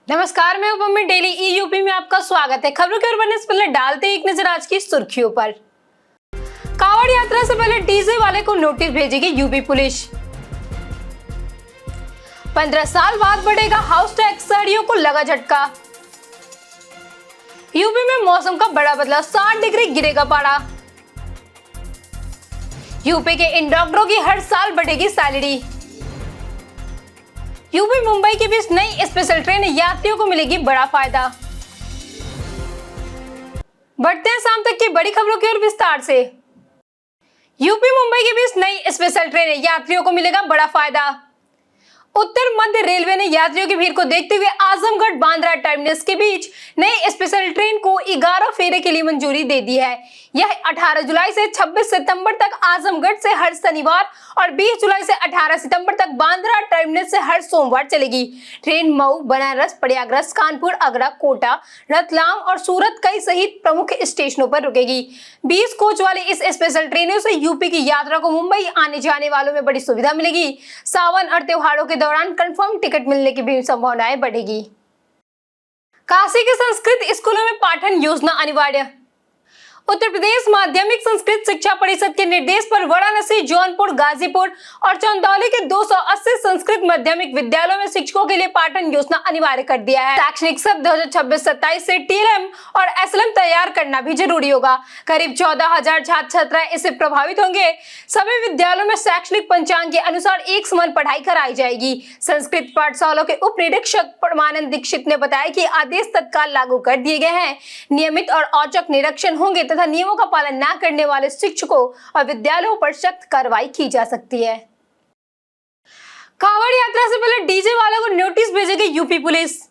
नमस्कार, मैं उपम में डेली ईयूपी में आपका स्वागत है। खबरों की ओर बढ़ने से पहले डालते एक नजर आज की सुर्खियों पर। कांवड़ यात्रा से पहले डीजे वाले को नोटिस भेजेगी यूपी पुलिस। 15 साल बाद बढ़ेगा हाउस टैक्स, साड़ियों को लगा झटका। यूपी में मौसम का बड़ा बदलाव, 60 डिग्री गिरेगा पारा। यूपी के इन डॉक्टरों की हर साल बढ़ेगी सैलरी। यूपी मुंबई के बीच नई स्पेशल ट्रेन, यात्रियों को मिलेगी बड़ा फायदा। बढ़ते हैं शाम तक की बड़ी खबरों की ओर विस्तार से। यूपी मुंबई के बीच नई स्पेशल ट्रेन, यात्रियों को मिलेगा बड़ा फायदा। उत्तर मध्य रेलवे ने यात्रियों की भीड़ को देखते हुए आजमगढ़ बांद्रा टर्मिनस के बीच नई स्पेशल ट्रेन को 11 फेरे के लिए मंजूरी दे दी है। यह 18 जुलाई से 26 सितंबर तक आजमगढ़ से हर शनिवार और 20 जुलाई से 18 सितंबर तक बांद्रा टर्मिनस से हर सोमवार चलेगी। ट्रेन मऊ, बनारस, प्रयागराज, कानपुर, आगरा, कोटा, रतलाम और सूरत कई सहित प्रमुख स्टेशनों पर रुकेगी। 20 कोच वाले इस स्पेशल ट्रेनों से यूपी की यात्रा को मुंबई आने जाने वालों में बड़ी सुविधा मिलेगी। सावन और त्योहारों के दौरान कंफर्म टिकट मिलने की भी संभावनाएं बढ़ेगी। काशी के संस्कृत स्कूलों में पाठन योजना अनिवार्य। उत्तर प्रदेश माध्यमिक संस्कृत शिक्षा परिषद के निर्देश पर वाराणसी, जौनपुर, गाजीपुर और चंदौली के 280 संस्कृत माध्यमिक विद्यालयों में शिक्षकों के लिए पाठन योजना अनिवार्य कर दिया है। शैक्षणिक सत्र 2026-27 से टीएलएम और एसएलएम तैयार करना भी जरूरी होगा। करीब 14,000 छात्र छात्राएं इससे प्रभावित होंगे। सभी विद्यालयों में शैक्षणिक पंचांग के अनुसार एक समान पढ़ाई कराई जाएगी। संस्कृत पाठशालाओं के उप निरीक्षक परमानंद दीक्षित ने बताया कि आदेश तत्काल लागू कर दिए गए हैं। नियमित और औचक निरीक्षण होंगे तथा नियमों का पालन न करने वाले शिक्षकों और विद्यालयों पर सख्त कार्रवाई की जा सकती है। कांवड़ यात्रा से पहले डीजे वालों को नोटिस भेजेगी यूपी पुलिस।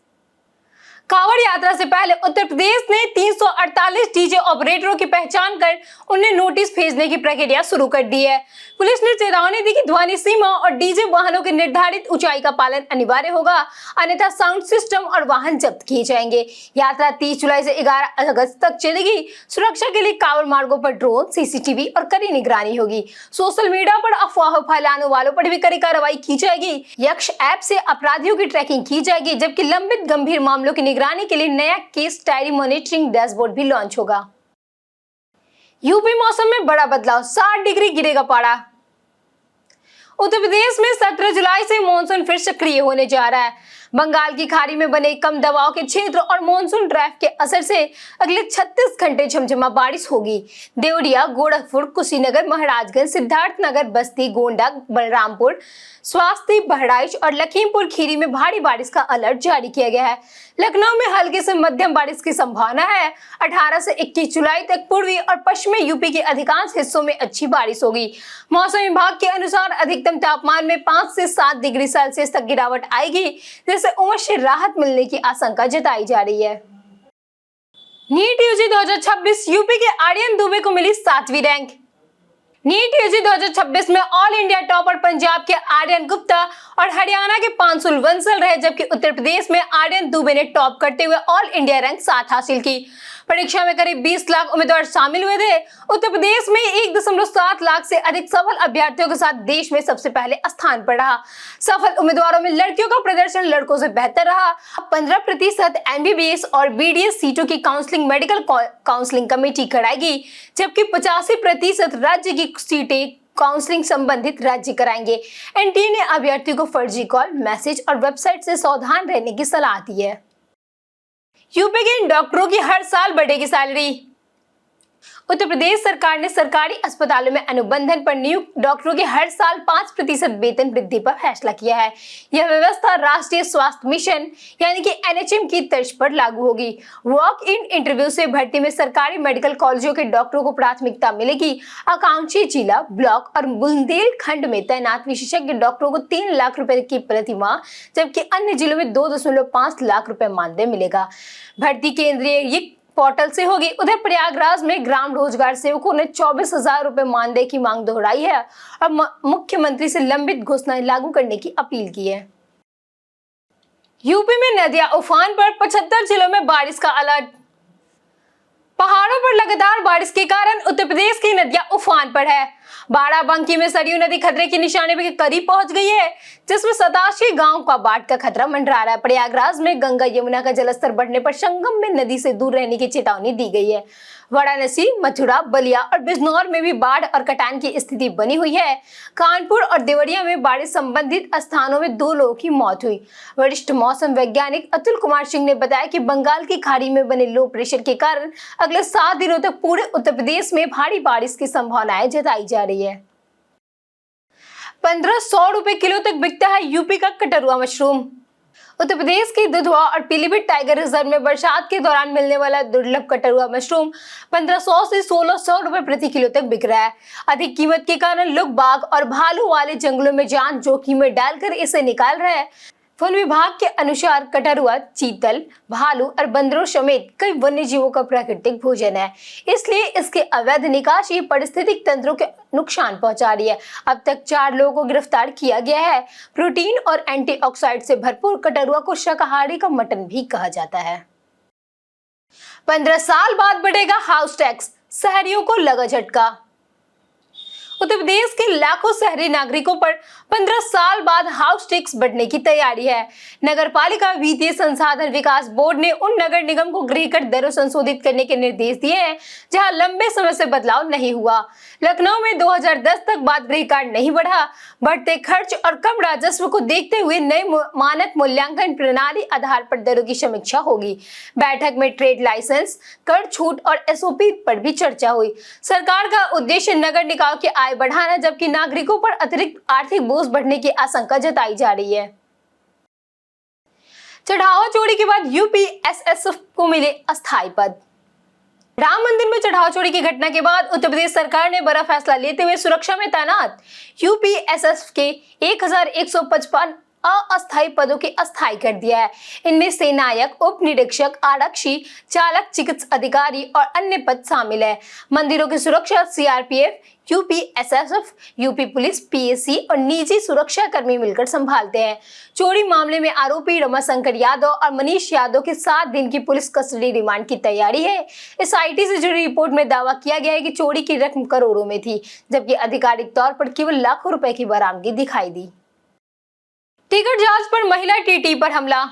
कांवड़ यात्रा से पहले उत्तर प्रदेश ने 348 डीजे ऑपरेटरों की पहचान कर उन्हें नोटिस भेजने की प्रक्रिया शुरू कर दी है। पुलिस ने चेतावनी दी कि ध्वनि सीमा और डीजे वाहनों की निर्धारित ऊंचाई का पालन अनिवार्य होगा, अन्यथा साउंड सिस्टम और वाहन जब्त किए जाएंगे। यात्रा 30 जुलाई से 11 अगस्त तक चलेगी। सुरक्षा के लिए कांवड़ मार्गों पर ड्रोन, सीसीटीवी और कड़ी निगरानी होगी। सोशल मीडिया पर अफवाह फैलाने वालों पर भी कड़ी कार्रवाई की जाएगी। यक्ष ऐप से अपराधियों की ट्रैकिंग की जाएगी, जबकि लंबित गंभीर मामलों की निगरानी के लिए नया केस डायरी मॉनिटरिंग डैशबोर्ड भी लॉन्च होगा। यूपी मौसम में बड़ा बदलाव, 60 डिग्री गिरेगा पारा। उत्तर प्रदेश में 17 जुलाई से मानसून फिर सक्रिय होने जा रहा है। बंगाल की खाड़ी में बने कम दबाव के क्षेत्र और मानसून ड्राफ्ट के असर से अगले 36 घंटे झमझमा बारिश होगी। देवरिया, गोरखपुर, कुशीनगर, महाराजगंज, सिद्धार्थनगर, बस्ती, गोंडा, बलरामपुर, स्वास्थ्य, बहराइच और लखीमपुर खीरी में भारी बारिश का अलर्ट जारी किया गया है। लखनऊ में हल्के से मध्यम बारिश की संभावना है। 18 से 21 जुलाई तक पूर्वी और पश्चिमी यूपी के अधिकांश हिस्सों में अच्छी बारिश होगी। मौसम विभाग के अनुसार अधिकतम तापमान में 5 से 7 डिग्री सेल्सियस तक गिरावट आएगी, जिससे उमस से राहत मिलने की आशंका जताई जा रही है। नीट यूजी 2026 यूपी के आर्यन दुबे को मिली 7वीं रैंक। नीट यूजी 2026 में ऑल इंडिया टॉपर पंजाब के आर्यन गुप्ता और हरियाणा के पांसुल बंसल रहे, जबकि उत्तर प्रदेश में आर्यन दुबे ने टॉप करते हुए ऑल इंडिया रैंक 7 हासिल की। परीक्षा में करीब 20 लाख उम्मीदवार शामिल हुए थे। उत्तर प्रदेश में 1.7 लाख से अधिक सफल अभ्यर्थियों के साथ देश में सबसे पहले स्थान पर रहा। सफल उम्मीदवारों में लड़कियों का प्रदर्शन लड़कों से बेहतर रहा। 15% एमबीबीएस और बीडीएस सीटों की काउंसलिंग मेडिकल काउंसलिंग कमेटी कराएगी, जबकि 85% राज्य की सीटें काउंसलिंग संबंधित राज्य कराएंगे। एनटीए ने अभ्यर्थी को फर्जी कॉल, मैसेज और वेबसाइट से सावधान रहने की सलाह दी है। यूपी के डॉक्टरों की हर साल बढ़ेगी सैलरी। उत्तर प्रदेश सरकार ने सरकारी अस्पतालों में अनुबंधन पर नियुक्त डॉक्टरों के हर साल 5% वेतन वृद्धि पर फैसला किया है। यह व्यवस्था राष्ट्रीय स्वास्थ्य मिशन यानी कि एनएचएम की तर्ज पर लागू होगी। वॉक इन इंटरव्यू से भर्ती में सरकारी मेडिकल कॉलेजों के डॉक्टरों को प्राथमिकता मिलेगी। आकांक्षी जिला, ब्लॉक और बुंदेलखंड में तैनात विशेषज्ञ डॉक्टरों को 3 लाख रुपए की प्रति माह, जबकि अन्य जिलों में 2.5 लाख रुपए मानदेय मिलेगा। भर्ती केंद्रीय पोर्टल से होगी। उधर प्रयागराज में ग्राम रोजगार सेवकों ने 24,000 रुपए मानदेय की मांग दोहराई है और मुख्यमंत्री से लंबित घोषणाएं लागू करने की अपील की है। यूपी में नदियां उफान पर, 75 जिलों में बारिश का अलर्ट। पहाड़ों पर लगातार बारिश के कारण उत्तर प्रदेश की नदियां उफान पर है। बाराबंकी में सरयू नदी खतरे के निशाने के करीब पहुंच गई है, जिसमें 87 गांव का बाढ़ का खतरा मंडरा रहा है। प्रयागराज में गंगा यमुना का जलस्तर बढ़ने पर संगम में नदी से दूर रहने की चेतावनी दी गई है। वाराणसी, मथुरा, बलिया और बिजनौर में भी बाढ़ और कटान की स्थिति बनी हुई है। कानपुर और देवरिया में बाढ़ संबंधित स्थानों में 2 लोगों की मौत हुई। वरिष्ठ मौसम वैज्ञानिक अतुल कुमार सिंह ने बताया कि बंगाल की खाड़ी में बने लो प्रेशर के कारण अगले 7 दिनों तक पूरे उत्तर प्रदेश में भारी बारिश की संभावनाएं जताई जा रही है। 1500 रुपए किलो तक बिकता है यूपी का कटरुआ मशरूम। उत्तर प्रदेश की दुधवा और पीलीभीत टाइगर रिजर्व में बरसात के दौरान मिलने वाला दुर्लभ कटरुआ मशरूम 1500 से 1600 रुपए प्रति किलो तक बिक रहा है। अधिक कीमत के कारण लोग बाघ और भालू वाले जंगलों में जान जोखिम में डालकर इसे निकाल रहे हैं। वन विभाग के अनुसार कटरुआ चीतल, भालू और बंदरों समेत कई वन्य जीवों का प्राकृतिक भोजन है, इसलिए इसके अवैध निकासी पारिस्थितिक तंत्रों के नुकसान पहुंचा रही है। अब तक 4 लोगों को गिरफ्तार किया गया है। प्रोटीन और एंटीऑक्सीडेंट से भरपूर कटरुआ को शाकाहारी का मटन भी कहा जाता है। 15 साल बाद बढ़ेगा हाउस टैक्स, शहरियों को लगा झटका। उत्तर प्रदेश के लाखों शहरी नागरिकों पर 15 साल बाद हाउस टैक्स बढ़ने की तैयारी है। नगर पालिका वित्तीय संसाधन विकास बोर्ड ने उन नगर निगम को गृह कर दरों संशोधित करने के निर्देश दिए हैं जहां लंबे समय से बदलाव नहीं हुआ। लखनऊ में 2010 तक बाद गृह कार्ड नहीं बढ़ा। बढ़ते खर्च और कम राजस्व को देखते हुए नए मानक मूल्यांकन प्रणाली आधार पर दरों की समीक्षा होगी। बैठक में ट्रेड लाइसेंस, कर छूट और एसओपी पर भी चर्चा हुई। सरकार का उद्देश्य नगर निकायों की आय बढ़ाना, जबकि नागरिकों पर अतिरिक्त आर्थिक बोझ बढ़ने की आशंका जताई जा रही है। चढ़ावा चोरी के बाद यूपी एसएसएफ को मिले अस्थायी पद। राम मंदिर में चढ़ावा चोरी की घटना के बाद उत्तर प्रदेश सरकार ने बड़ा फैसला लेते हुए सुरक्षा में तैनात यूपी एसएसएफ के 1155 अस्थायी पदों के अस्थायी कर दिया है। इनमें सेनायक, उप निरीक्षक, आरक्षी, चालक, चिकित्सा अधिकारी और अन्य पद शामिल है। मंदिरों की सुरक्षा CRPF, UP SSF, UP police, PAC और निजी सुरक्षा कर्मी मिलकर संभालते हैं। चोरी मामले में आरोपी रमाशंकर यादव और मनीष यादव की 7 दिन की पुलिस कस्टडी रिमांड की तैयारी है। इस आईटी से जुड़ी रिपोर्ट में दावा किया गया है कि चोरी की रकम करोड़ों में थी, जबकि आधिकारिक तौर पर केवल लाखों रुपए की बरामदगी दिखाई दी। टिकट जांच पर महिला टीटी पर हमला।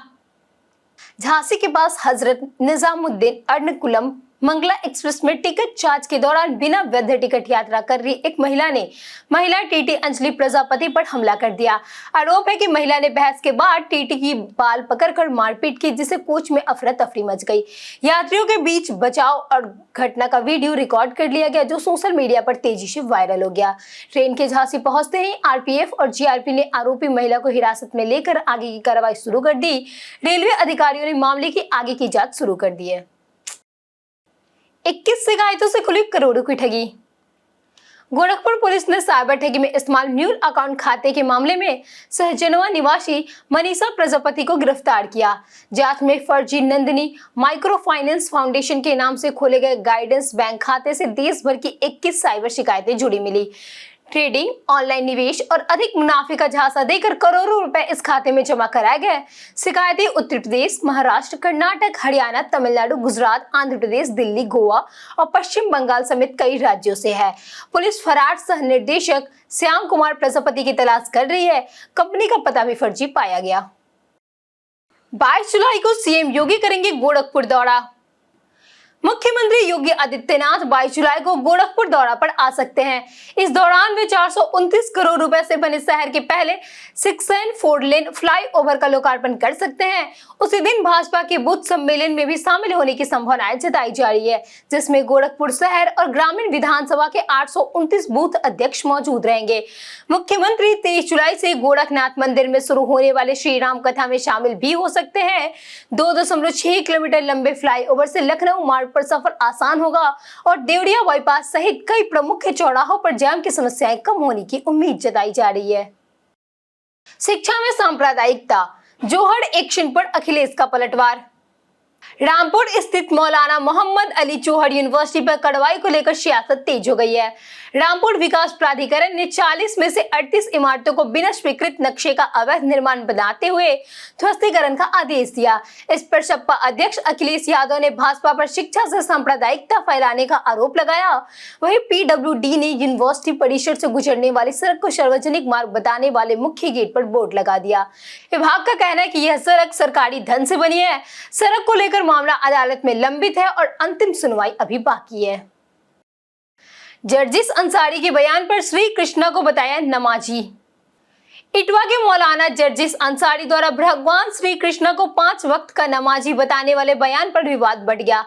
झांसी के पास हजरत निजामुद्दीन अर्नकुलम मंगला एक्सप्रेस में टिकट जांच के दौरान बिना वैध टिकट यात्रा कर रही एक महिला ने महिला टीटी अंजलि प्रजापति पर हमला कर दिया। आरोप है कि महिला ने बहस के बाद टीटी की बाल पकड़कर मारपीट की, जिससे कोच में अफरा तफरी मच गई। यात्रियों के बीच बचाव और घटना का वीडियो रिकॉर्ड कर लिया गया, जो सोशल मीडिया पर तेजी से वायरल हो गया। ट्रेन के झांसी पहुंचते ही आरपीएफ और जीआरपी ने आरोपी महिला को हिरासत में लेकर आगे की कार्रवाई शुरू कर दी। रेलवे अधिकारियों ने मामले की आगे की जांच शुरू कर दी है। 21 शिकायतों से खुली करोड़ों की ठगी। गोरखपुर पुलिस ने साइबर ठगी में इस्तेमाल म्यूल अकाउंट खाते के मामले में सहजनवा निवासी मनीषा प्रजापति को गिरफ्तार किया। जांच में फर्जी नंदिनी माइक्रो फाइनेंस फाउंडेशन के नाम से खोले गए गाइडेंस बैंक खाते से देश भर की 21 साइबर शिकायतें जुड़ी मिली। ट्रेडिंग, ऑनलाइन निवेश और अधिक मुनाफे का झांसा देकर करोड़ों रुपए इस खाते में जमा कराए गए। शिकायतें उत्तर प्रदेश, महाराष्ट्र, कर्नाटक, हरियाणा, तमिलनाडु, गुजरात, आंध्र प्रदेश, दिल्ली, गोवा और पश्चिम बंगाल समेत कई राज्यों से है। पुलिस फरार सह निर्देशक श्याम कुमार प्रजापति की तलाश कर रही है। कंपनी का पता भी फर्जी पाया गया। 22 जुलाई को सीएम योगी करेंगे गोरखपुर दौरा। मुख्यमंत्री योगी आदित्यनाथ 22 जुलाई को गोरखपुर दौरा पर आ सकते हैं। इस दौरान वे 429 करोड़ रुपए से बने शहर के पहले 6 लेन फ्लाईओवर का लोकार्पण कर सकते हैं। उसी दिन भाजपा के बूथ सम्मेलन में भी शामिल होने की संभावनाएं जताई जा रही है, जिसमें गोरखपुर शहर और ग्रामीण विधानसभा के 829 बूथ अध्यक्ष मौजूद रहेंगे। मुख्यमंत्री 23 जुलाई से गोरखनाथ मंदिर में शुरू होने वाले श्री राम कथा में शामिल भी हो सकते हैं। 2.6 किलोमीटर लंबे फ्लाईओवर से लखनऊ मार्ग पर सफर आसान होगा और देवरिया बाईपास सहित कई प्रमुख चौराहों पर जाम की समस्याएं कम होने की उम्मीद जताई जा रही है। शिक्षा में सांप्रदायिकता, जोहड़ एक्शन पर अखिलेश का पलटवार। रामपुर स्थित मौलाना मोहम्मद अली चौहड़ यूनिवर्सिटी पर कार्रवाई को लेकर सियासत तेज हो गई है। रामपुर विकास प्राधिकरण ने 40 में से 38 इमारतों को बिना स्वीकृत नक्शे का अवैध निर्माण बनाते हुए ध्वस्तीकरण का आदेश दिया। इस पर सपा अध्यक्ष अखिलेश यादव ने भाजपा पर शिक्षा से सांप्रदायिकता फैलाने का आरोप लगाया। वहीं पीडब्ल्यूडी ने यूनिवर्सिटी परिसर से गुजरने वाली सड़क को सार्वजनिक मार्ग बताने वाले मुख्य गेट पर बोर्ड लगा दिया। विभाग का कहना है कि यह सड़क सरकारी धन से बनी है। सड़क को लेकर मामला अदालत में लंबित है और अंतिम सुनवाई अभी बाकी है। जर्जिस अंसारी के बयान पर श्री कृष्णा को बताया नमाजी। इटवा के मौलाना जर्जिस अंसारी द्वारा भगवान श्री कृष्ण को 5 वक्त का नमाजी बताने वाले बयान पर विवाद बढ़ गया।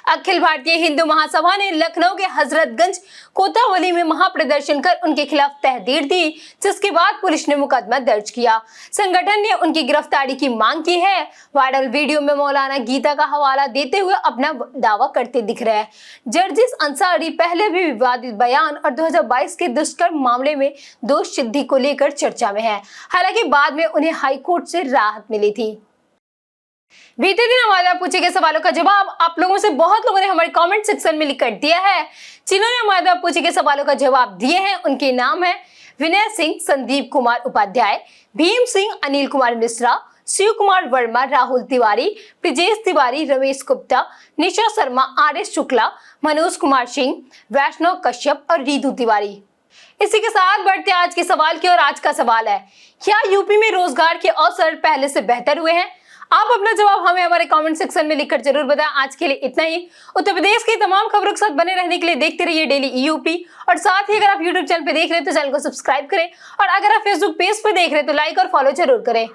अखिल भारतीय हिंदू महासभा ने लखनऊ के हजरतगंज कोतवाली में महाप्रदर्शन कर उनके खिलाफ तहरीर दी, जिसके बाद पुलिस ने मुकदमा दर्ज किया। संगठन ने उनकी गिरफ्तारी की मांग की है। वायरल वीडियो में मौलाना गीता का हवाला देते हुए अपना दावा करते दिख रहे हैं। जर्जिस अंसारी पहले भी विवादित बयान और 2022 के दुष्कर्म मामले में दोष सिद्धि को लेकर चर्चा में है। हालांकि बाद में उन्हें हाईकोर्ट से राहत मिली थी। बीते दिन हमारे पूछे गए सवालों का जवाब आप लोगों से बहुत लोगों ने हमारे कमेंट सेक्शन में लिख कर दिया है। जिन्होंने हमारे पूछे गए सवालों का जवाब दिए हैं उनके नाम है विनय सिंह, संदीप कुमार उपाध्याय, भीम सिंह, अनिल कुमार मिश्रा, शिव कुमार वर्मा, राहुल तिवारी, ब्रिजेश तिवारी, रमेश गुप्ता, निशा शर्मा, आर.एस. शुक्ला, मनोज कुमार सिंह, वैष्णव कश्यप और रितु तिवारी। इसी के साथ बढ़ते आज के सवाल की ओर। आज का सवाल है, क्या यूपी में रोजगार के अवसर पहले से बेहतर हुए हैं? आप अपना जवाब हमें हमारे कमेंट सेक्शन में लिखकर जरूर बताएं। आज के लिए इतना ही। उत्तर प्रदेश की तमाम खबरों के साथ बने रहने के लिए देखते रहिए डेली यूपी। और साथ ही अगर आप यूट्यूब चैनल पे देख रहे हैं तो चैनल को सब्सक्राइब करें और अगर आप फेसबुक पेज पे देख रहे हैं तो लाइक और फॉलो जरूर करें।